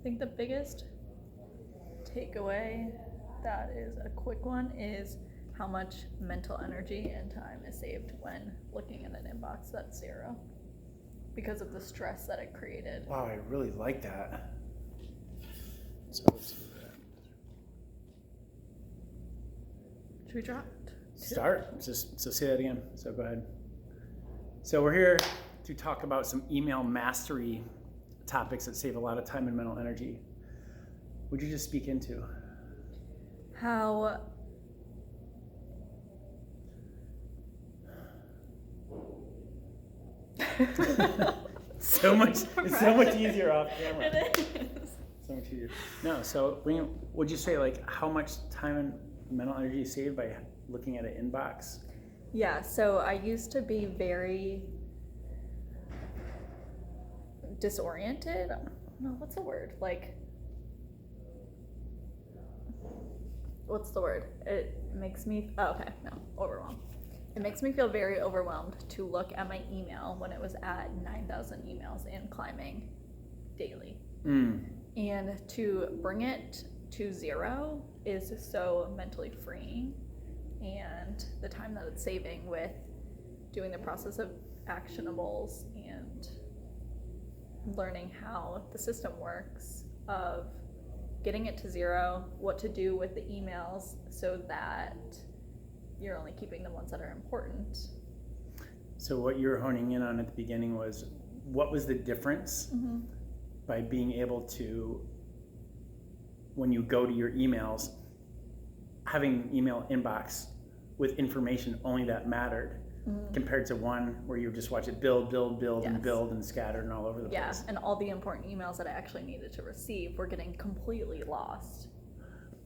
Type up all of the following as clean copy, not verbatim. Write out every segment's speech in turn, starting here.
I think the biggest takeaway that is a quick one is how much mental energy and time is saved when looking at an inbox that's zero because of the stress that it created. Wow, I really like that. So let's do that. Should we drop? Start. So say that again. So go ahead. So we're here to talk about some email mastery topics that save a lot of time and mental energy. Would you just speak into How so much easier off camera. It is. So much easier. No, so would you say like how much time and mental energy is saved by looking at an inbox? Yeah, so I used to be very disoriented. No, what's the word? Like, what's the word? It makes me, overwhelmed. It makes me feel very overwhelmed to look at my email when it was at 9,000 emails and climbing daily. And to bring it to zero is so mentally freeing, and the time that it's saving with doing the process of actionables and learning how the system works, of getting it to zero, what to do with the emails so that you're only keeping the ones that are important. So what you were honing in on at the beginning was, what was the difference by being able to, when you go to your emails, having an email inbox with information only that mattered, compared to one where you just watch it build and build and scattered and all over the place. Yeah, and all the important emails that I actually needed to receive were getting completely lost.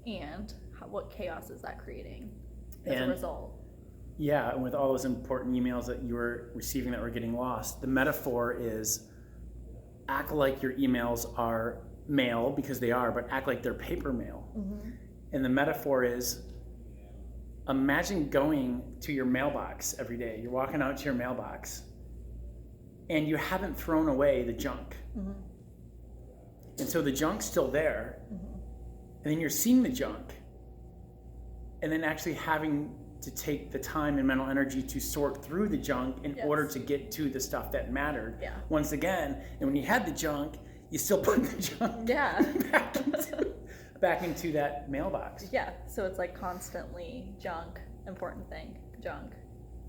And what chaos is that creating as a result? Yeah, and with all those important emails that you were receiving that were getting lost, the metaphor is act like your emails are mail, because they are, but act like they're paper mail. And the metaphor is, imagine going to your mailbox every day. You're walking out to your mailbox and you haven't thrown away the junk. And so the junk's still there. And then you're seeing the junk. And then actually having to take the time and mental energy to sort through the junk in order to get to the stuff that mattered. Once again, and when you had the junk, you still put the junk back into that mailbox. Yeah, so it's like constantly junk, important thing, junk,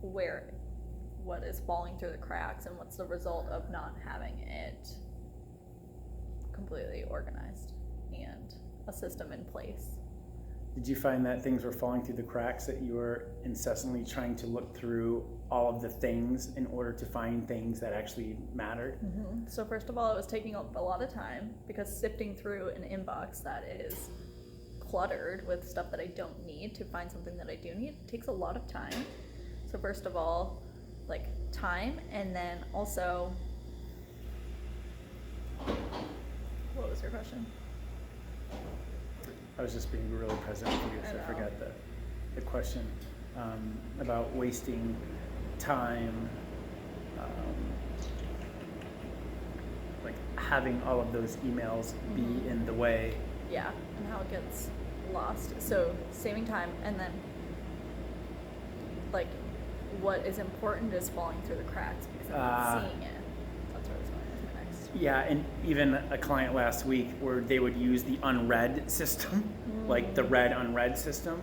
what is falling through the cracks, and what's the result of not having it completely organized and a system in place. Did you find that things were falling through the cracks, that you were incessantly trying to look through all of the things in order to find things that actually mattered? So first of all, it was taking a lot of time, because sifting through an inbox that is cluttered with stuff that I don't need to find something that I do need takes a lot of time. So first of all, like time, and then also, what was your question? I was just being really present for you, so I forgot the question about wasting time, like having all of those emails be in the way. Yeah, and how it gets lost. So saving time, and then like what is important is falling through the cracks because I'm not seeing it. That's where I was going with my next. Yeah, and even a client last week where they would use the unread system, like the read unread system.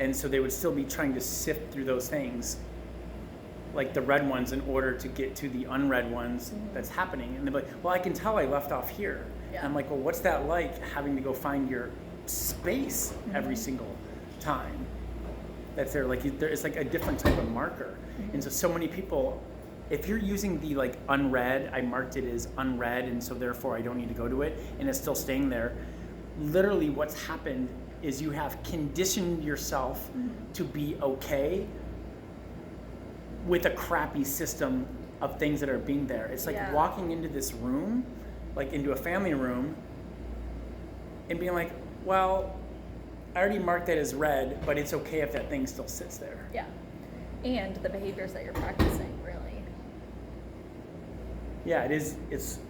And so they would still be trying to sift through those things, like the read ones, in order to get to the unread ones that's happening. And they're like, well, I can tell I left off here. And I'm like, well, what's that like, having to go find your space every single time that's there? Like, it's like a different type of marker. And so many people, if you're using the like unread, I marked it as unread, and so therefore I don't need to go to it, and it's still staying there. Literally what's happened is you have conditioned yourself to be okay with a crappy system of things that are being there. It's like walking into this room, like into a family room, and being like, well, I already marked that as read, but it's okay if that thing still sits there. Yeah. And the behaviors that you're practicing, really. Yeah, it is. It's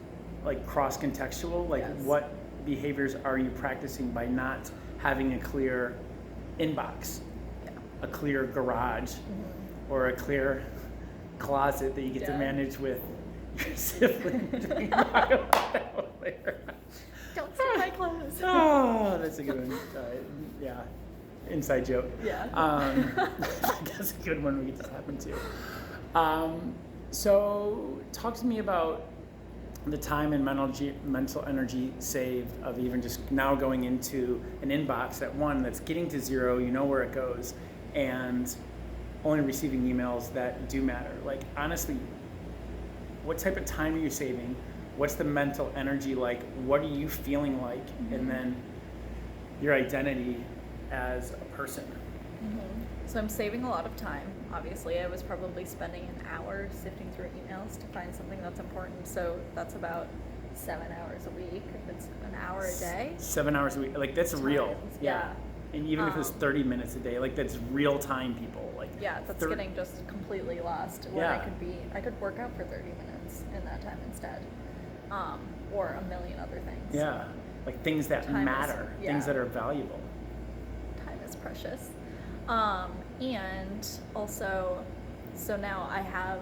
like cross-contextual. Like, behaviors are you practicing by not having a clear inbox, Yeah. a clear garage, or a clear closet that you get to Yeah. manage with your sibling? We can talk about that one later. Don't steal my clothes. Oh, that's a good one. Yeah, inside joke. Yeah. That's a good one we get to tap into. So talk to me about the time and mental energy saved of even just now going into an inbox at one that's getting to zero, you know where it goes, and only receiving emails that do matter. Like, honestly, what type of time are you saving? What's the mental energy like? What are you feeling like? And then your identity as a person. So I'm saving a lot of time. Obviously, I was probably spending an hour sifting through emails to find something that's important. So that's about 7 hours a week. If it's an hour a day. 7 hours a week, like that's real. Times, Yeah. yeah. And even if it's 30 minutes a day, like that's real time, people. Like Yeah, that's getting just completely lost. When Yeah. I could work out for 30 minutes in that time instead, or a million other things. Yeah, like things that Time is- matter, yeah. things that are valuable. Time is precious. And also, so now I have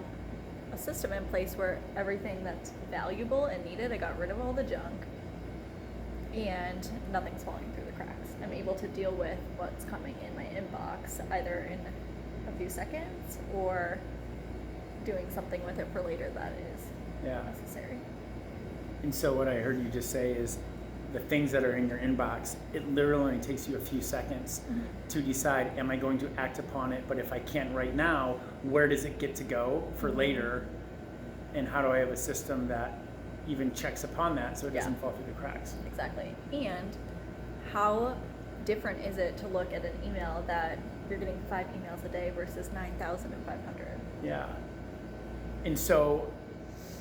a system in place where everything that's valuable and needed, I got rid of all the junk, and nothing's falling through the cracks. I'm able to deal with what's coming in my inbox either in a few seconds or doing something with it for later that is Yeah. necessary. And so what I heard you just say is the things that are in your inbox, it literally only takes you a few seconds to decide, am I going to act upon it? But if I can't right now, where does it get to go for later? And how do I have a system that even checks upon that so it doesn't Yeah. fall through the cracks? Exactly. And how different is it to look at an email that you're getting 5 emails a day versus 9,500? Yeah. And so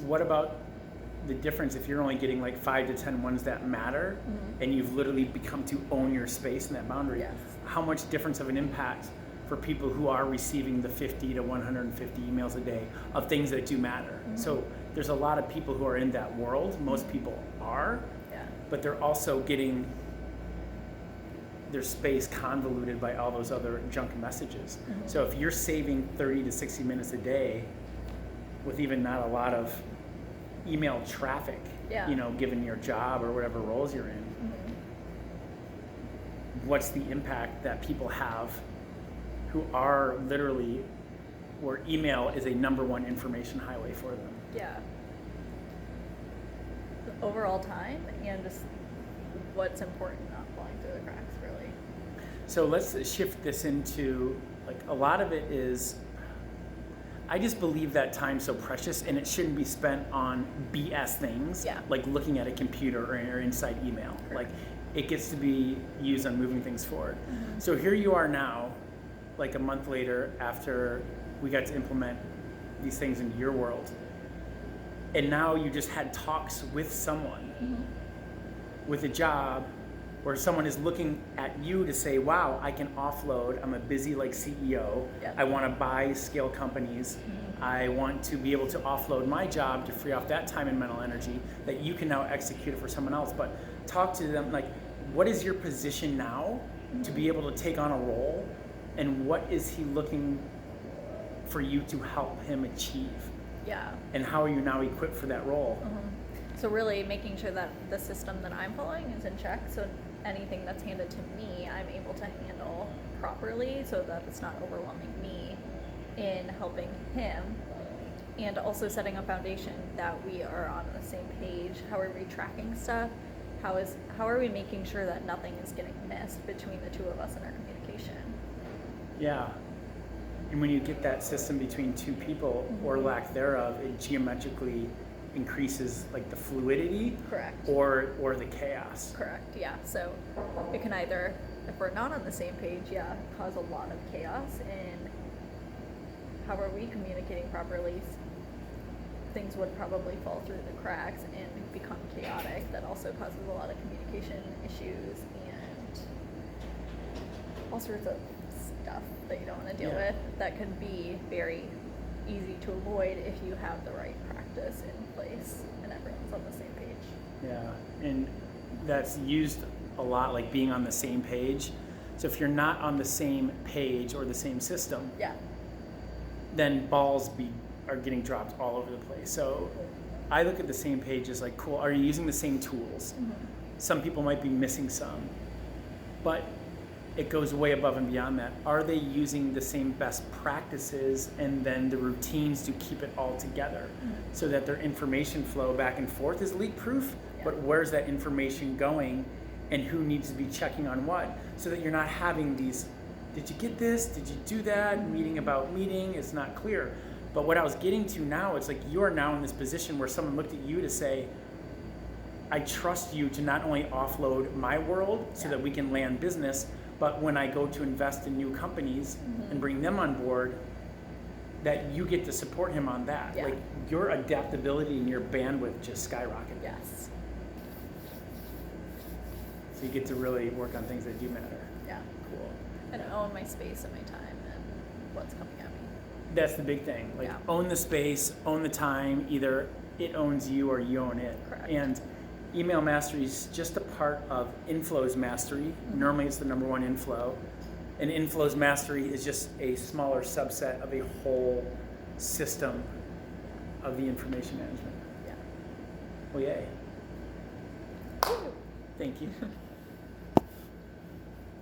what about the difference if you're only getting like 5 to 10 ones that matter and you've literally become to own your space and that boundary? Yes. How much difference of an impact for people who are receiving the 50 to 150 emails a day of things that do matter? So there's a lot of people who are in that world. Most people are, Yeah. but they're also getting their space convoluted by all those other junk messages. So if you're saving 30 to 60 minutes a day with even not a lot of email traffic, Yeah. you know, given your job or whatever roles you're in, what's the impact that people have who are literally where email is a number one information highway for them? Yeah. The overall time and just what's important not falling through the cracks, really. So let's shift this into, like, a lot of it is, I just believe that time's so precious and it shouldn't be spent on BS things, Yeah. like looking at a computer or inside email. Like, it gets to be used on moving things forward. So here you are now, like a month later after we got to implement these things into your world. And now you just had talks with someone with a job where someone is looking at you to say, wow, I can offload. I'm a busy like CEO. Yeah. I want to buy scale companies. I want to be able to offload my job to free off that time and mental energy that you can now execute it for someone else. But talk to them, like, what is your position now to be able to take on a role, and what is he looking for you to help him achieve? Yeah. And how are you now equipped for that role? So really making sure that the system that I'm following is in check, so anything that's handed to me, I'm able to handle properly so that it's not overwhelming me in helping him, and also setting a foundation that we are on the same page. How are we tracking stuff? How are we making sure that nothing is getting missed between the two of us in our communication? Yeah. And when you get that system between two people, or lack thereof, it geometrically increases like the fluidity Correct. or the chaos. Correct, yeah. So it can either, if we're not on the same page, cause a lot of chaos in how are we communicating properly. Things would probably fall through the cracks and become chaotic. That also causes a lot of communication issues and all sorts of stuff that you don't want to deal Yeah. with that can be very easy to avoid if you have the right practice in place and everyone's on the same page. Yeah. And that's used a lot, like being on the same page. So if you're not on the same page or the same system, Yeah. then balls are getting dropped all over the place. So I look at the same page as like, cool, are you using the same tools? Mm-hmm. Some people might be missing some, but it goes way above and beyond that. Are they using the same best practices and then the routines to keep it all together so that their information flow back and forth is leak proof? Yeah. But where's that information going and who needs to be checking on what? So that you're not having these, did you get this? Did you do that? Meeting about meeting, it's not clear. But what I was getting to now, it's like you are now in this position where someone looked at you to say, I trust you to not only offload my world so that we can land business, but when I go to invest in new companies and bring them on board, that you get to support him on that. Yeah. Like your adaptability and your bandwidth just skyrocketed. Yes. So you get to really work on things that do matter. Yeah. Cool. And own my space and my time and what's coming at me. That's the big thing. Like Yeah. own the space, own the time, either it owns you or you own it. Correct. And email mastery is just a part of inflows mastery. Normally it's the number one inflow. And inflows mastery is just a smaller subset of a whole system of the information management. Yeah. Well, yay. Thank you.